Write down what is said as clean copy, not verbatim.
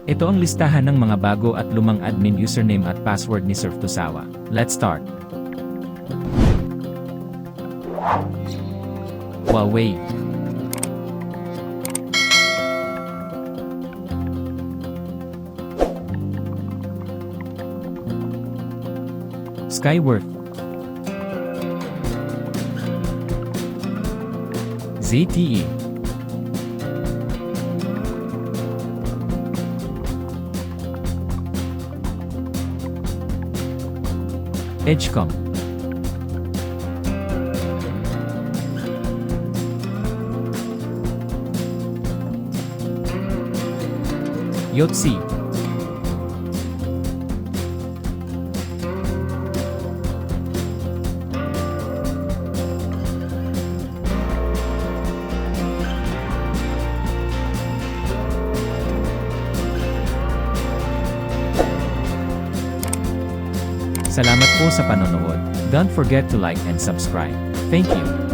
Ito ang listahan ng mga bago at lumang admin username at password ni Surf2Sawa. Let's start. Huawei. Skyworth. ZTE. Edgecom. Yotc. Salamat po sa panonood. Don't forget to like and subscribe. Thank you.